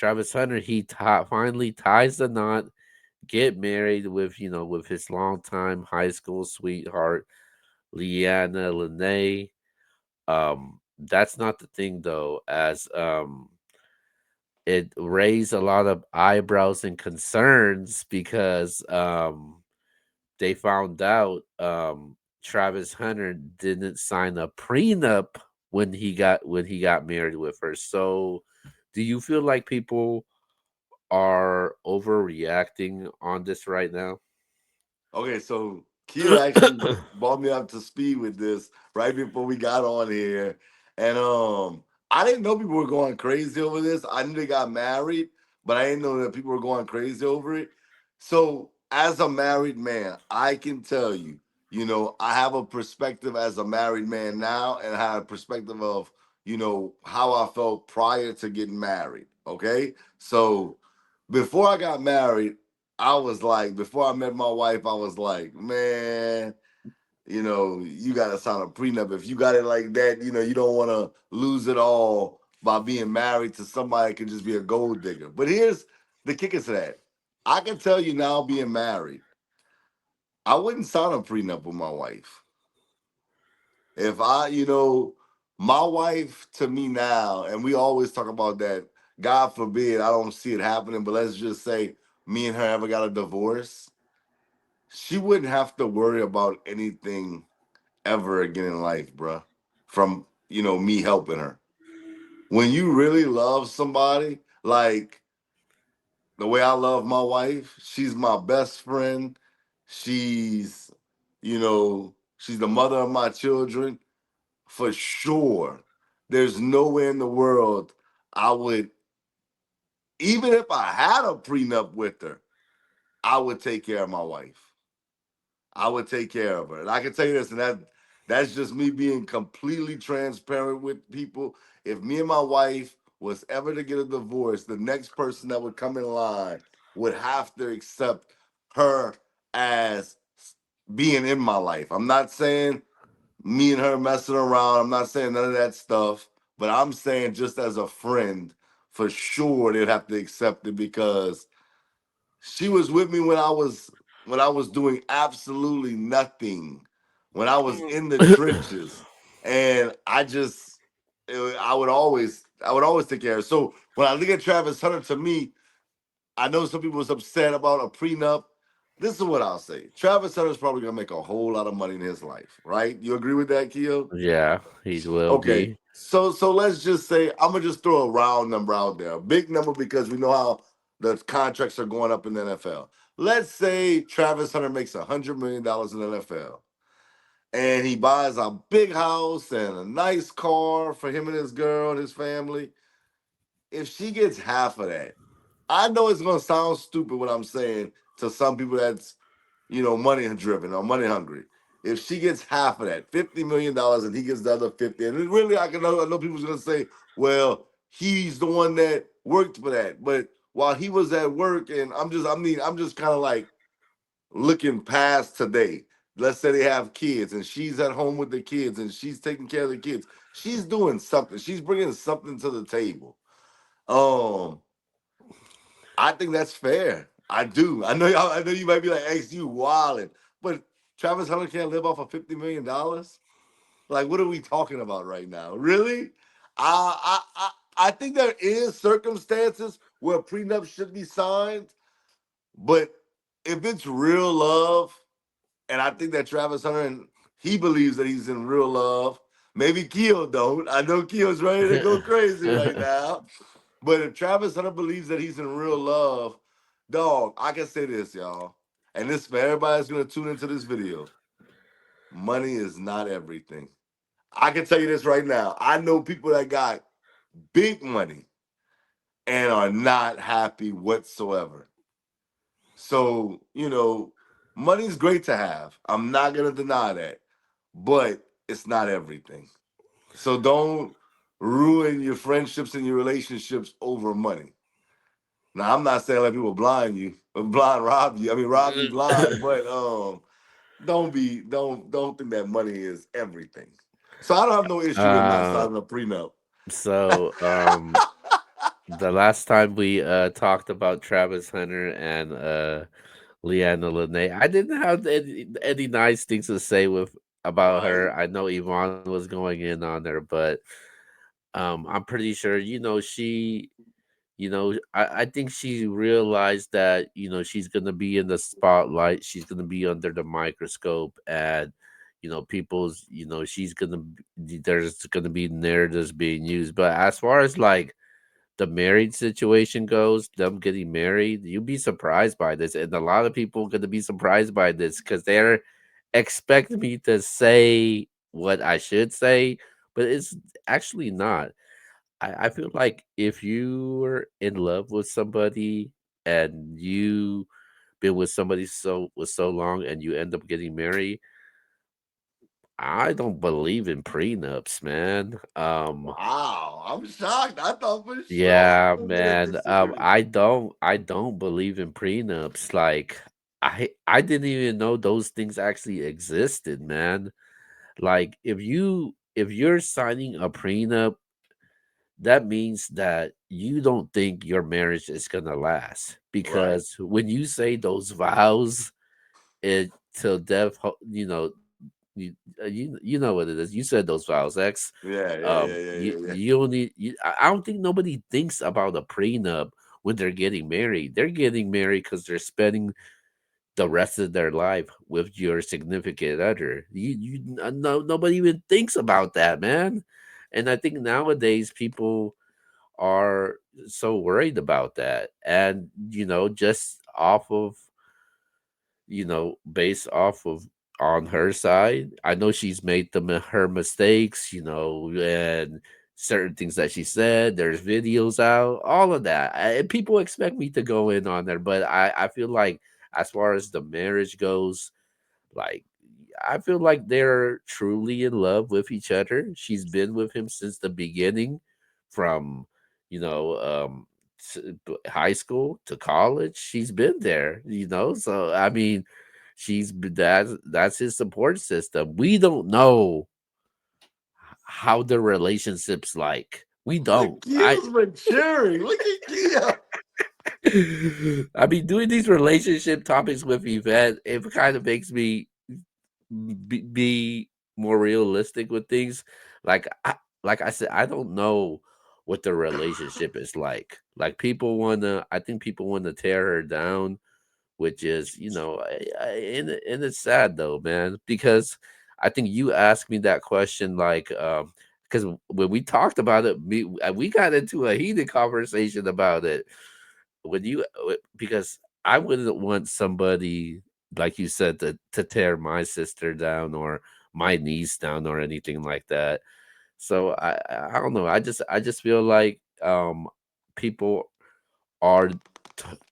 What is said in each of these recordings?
Travis Hunter, he finally ties the knot, get married with with his longtime high school sweetheart, Leanna Lene. That's not the thing though, as it raised a lot of eyebrows and concerns because they found out Travis Hunter didn't sign a prenup when he got married with her. So, do you feel like people are overreacting on this right now? Okay, so Kia actually brought me up to speed with this right before we got on here, and I didn't know people were going crazy over this. I knew they got married, but I didn't know that people were going crazy over it. So, as a married man, I can tell you, I have a perspective as a married man now, and I have a perspective of, how I felt prior to getting married. Okay, so before I got married, I was like, before I met my wife, I was like, man, you got to sign a prenup. If you got it like that, you don't want to lose it all by being married to somebody that can just be a gold digger. But here's the kicker to that. I can tell you now, being married, I wouldn't sign a prenup with my wife. If my wife to me now, and we always talk about that, God forbid, I don't see it happening, but let's just say me and her ever got a divorce, she wouldn't have to worry about anything ever again in life, bruh. From me helping her. When you really love somebody, like the way I love my wife, she's my best friend. She's, she's the mother of my children for sure. There's nowhere in the world I would, even if I had a prenup with her, I would take care of my wife. I would take care of her. And I can tell you this, and that's just me being completely transparent with people. If me and my wife was ever to get a divorce, the next person that would come in line would have to accept her as being in my life. I'm not saying me and her messing around. I'm not saying none of that stuff, but I'm saying just as a friend, for sure they'd have to accept it because she was with me when I was doing absolutely nothing, when I was in the trenches, and I would always take care of her. So when I look at Travis Hunter, to me, I know some people was upset about a prenup. This is what I'll say: Travis Hunter's probably gonna make a whole lot of money in his life, right? You agree with that, Keo? Yeah, he will Okay, be. so let's just say I'm gonna just throw a round number out there, a big number because we know how the contracts are going up in the NFL. Let's say Travis Hunter makes $100 million in the NFL, and he buys a big house and a nice car for him and his girl and his family. If she gets half of that, I know it's gonna sound stupid what I'm saying to some people that's money driven or money hungry. If she gets half of that, $50 million, and he gets the other 50, and really I know people's gonna say, well, he's the one that worked for that. But while he was at work, and I'm just kind of like looking past today. Let's say they have kids and she's at home with the kids and she's taking care of the kids. She's doing something. She's bringing something to the table. Um, I think that's fair. I do. I know you might be like, "X, you wildin'," but Travis Hunter can't live off of $50 million. Like, what are we talking about right now? Really? I think there is circumstances where prenups should be signed, but if it's real love, and I think that Travis Hunter and he believes that he's in real love. Maybe Keo don't. I know Keo's ready to go crazy right now. But if Travis Hunter believes that he's in real love, dog, I can say this, y'all. And this for everybody that's gonna tune into this video. Money is not everything. I can tell you this right now. I know people that got big money and are not happy whatsoever. So, money's great to have. I'm not gonna deny that. But it's not everything. So don't ruin your friendships and your relationships over money. Now I'm not saying let people blind you, or blind rob you. I mean rob you blind, but don't think that money is everything. So I don't have no issue with not uh, signing a prenup. so the last time we talked about Travis Hunter and Leanna Lene, I didn't have any nice things to say with about Right. her. I know Yvonne was going in on her, but I'm pretty sure I think she realized that she's gonna be in the spotlight, she's gonna be under the microscope, and people's she's gonna there's gonna be narratives being used. But as far as like the married situation goes, them getting married, you'd be surprised by this, and a lot of people gonna be surprised by this because they're expecting me to say what I should say, but it's actually not. I feel like if you were in love with somebody and you been with somebody so long and you end up getting married, I don't believe in prenups, man. Wow. I'm shocked. I thought for sure Yeah, you were gonna man. disagree. I don't believe in prenups. Like I didn't even know those things actually existed, man. Like if you're signing a prenup, that means that you don't think your marriage is gonna last. Right. Because when you say those vows, it till death, you know what it is. You said those vows, X. Yeah, yeah, yeah, yeah, You yeah, yeah. you don't need. I don't think nobody thinks about a prenup when they're getting married. They're getting married because they're spending the rest of their life with your significant other. No, nobody even thinks about that, man. And I think nowadays people are so worried about that, and just off of based off of on her side, I know she's made her mistakes, and certain things that she said, there's videos out, all of that. And people expect me to go in on there, but I feel like as far as the marriage goes, like, I feel like they're truly in love with each other. She's been with him since the beginning, from you know, high school to college. She's been there. So I mean, that's his support system. We don't know how the relationship's like. We Look, don't. Kia's maturing. Look at Kia. I mean, doing these relationship topics with Yvette, it kind of makes me be more realistic with things. Like like I said, I don't know what the relationship is like. Like I think people wanna tear her down, which is, and it's sad though, man, because I think you asked me that question like, because when we talked about it, we got into a heated conversation about it because I wouldn't want somebody like you said to tear my sister down or my niece down or anything like that. So I don't know. I just feel like people are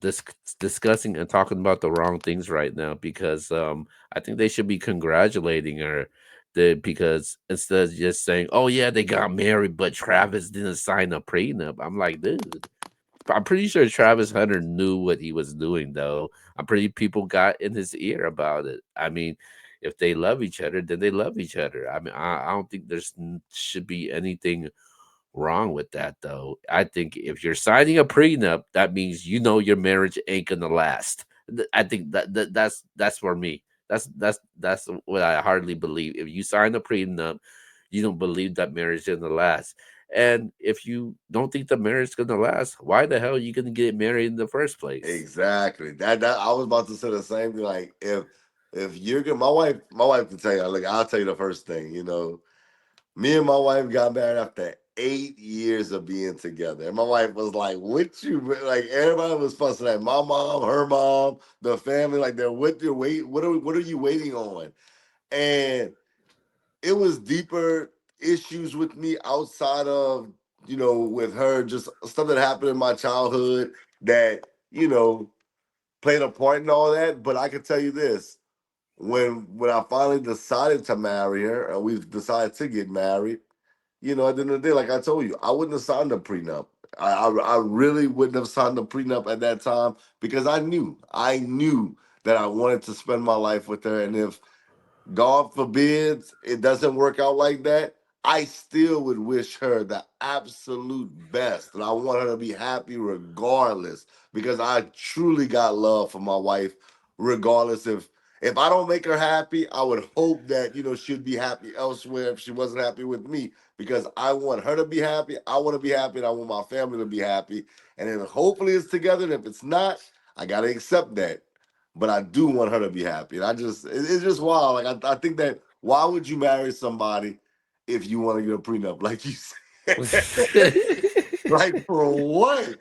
discussing and talking about the wrong things right now because I think they should be congratulating her. Because instead of just saying, "Oh yeah, they got married, but Travis didn't sign a prenup," I'm like, dude, I'm pretty sure Travis Hunter knew what he was doing, though. I'm pretty people got in his ear about it. I mean, if they love each other, then they love each other. I mean, I don't think should be anything wrong with that, though. I think if you're signing a prenup, that means your marriage ain't gonna last. I think that's for me. That's what I hardly believe. If you sign a prenup, you don't believe that marriage is gonna last. And if you don't think the marriage is gonna last, why the hell are you gonna get married in the first place? Exactly. That I was about to say the same thing. Like if you're good, my wife can tell you. Like I'll tell you the first thing. Me and my wife got married after 8 years of being together, and my wife was like, "What you like?" Everybody was fussing at my mom, her mom, the family. Like they're what you wait. What are you waiting on? And it was deeper issues with me outside of with her, just stuff that happened in my childhood that you know played a part in all that. But I can tell you this: when I finally decided to marry her, and we've decided to get married, at the end of the day, like I told you, I wouldn't have signed a prenup. I really wouldn't have signed a prenup at that time because I knew that I wanted to spend my life with her, and if God forbid it doesn't work out like that, I still would wish her the absolute best. And I want her to be happy regardless because I truly got love for my wife, regardless if I don't make her happy, I would hope that, she'd be happy elsewhere if she wasn't happy with me because I want her to be happy. I want to be happy and I want my family to be happy. And then hopefully it's together. And if it's not, I got to accept that. But I do want her to be happy. And it's just wild. Like, I think that why would you marry somebody if you want to get a prenup, like you said? Like for what?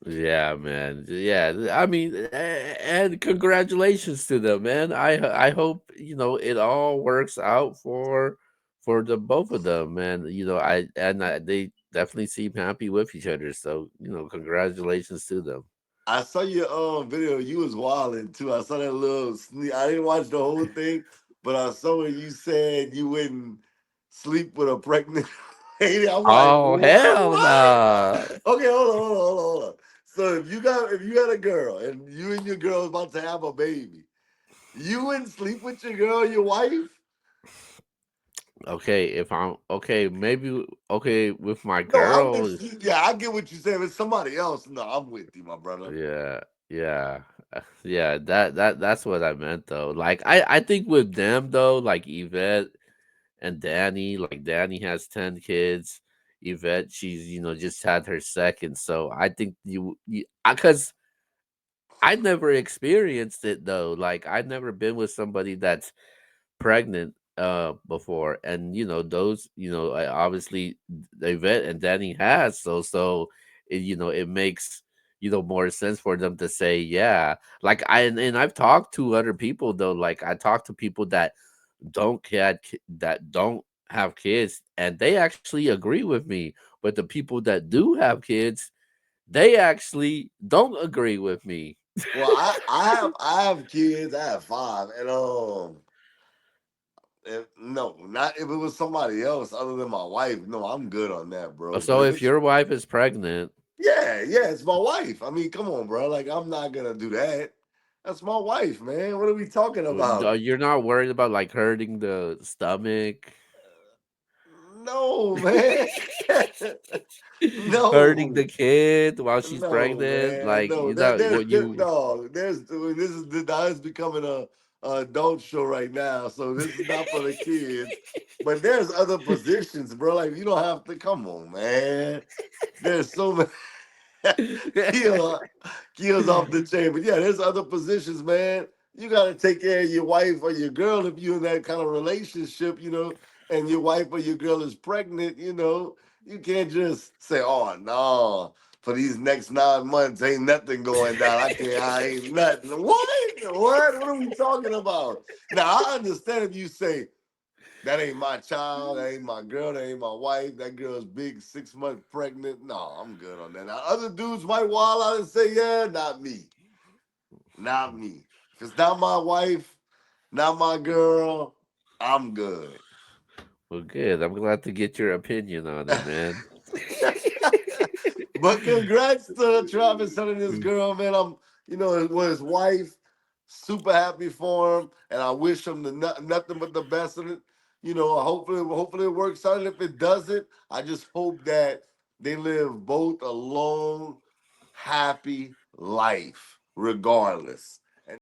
Yeah, man. Yeah, I mean, and congratulations to them, man. I hope it all works out for the both of them, man. They definitely seem happy with each other. So congratulations to them. I saw your video. You was wilding too. I saw that little sneak. I didn't watch the whole thing, but I saw when you said you wouldn't sleep with a pregnant lady. I'm like, Oh what? hell What? nah. Okay, hold on. So if you got a girl and you and your girl is about to have a baby, you wouldn't sleep with your girl, your wife? Okay, if I'm okay, maybe okay with my No, I'm girl. with yeah, I get what you're saying. If it's somebody else, no, I'm with you, my brother. Yeah, yeah, yeah. That's what I meant though. Like I think with them though, like Yvette and Danny, like Danny has 10 kids. Yvette, she's just had her second, so I think because I never experienced it though. Like I've never been with somebody that's pregnant before, and those obviously Yvette and Danny has, so it makes more sense for them to say yeah. Like and I've talked to other people though, like I talked to people that don't have kids, and they actually agree with me, but the people that do have kids, they actually don't agree with me. Well, I have kids. I have five, and no, not if it was somebody else other than my wife. No, I'm good on that, bro. But So if if it's your wife is pregnant, yeah, it's my wife. I mean, come on, bro. Like I'm not gonna do that. That's my wife, man. What are we talking about? you're not worried about like hurting the stomach, No, man. hurting the No. kid while she's No, pregnant. man, Like no. you know what you. No. This is now it's becoming a adult show right now. So this is not for the kids, but there's other positions, bro. Like you don't have to. Come on, man. There's so many. Kill, kills off the chain. But yeah, there's other positions, man. You gotta take care of your wife or your girl if you're in that kind of relationship, and your wife or your girl is pregnant, you can't just say, "Oh no, for these next 9 months, ain't nothing going down. I ain't nothing." What? What are we talking about? Now I understand if you say that ain't my child, that ain't my girl, that ain't my wife. That girl's big, 6 months pregnant. No, I'm good on that. Now, other dudes might wild out and say, yeah, not me. Not me. If it's not my wife, not my girl, I'm good. Well, good. I'm glad to get your opinion on it, man. But congrats to Travis and his girl, man. With his wife, super happy for him, and I wish him nothing but the best in it. Hopefully it works out. And if it doesn't, I just hope that they live both a long, happy life, regardless.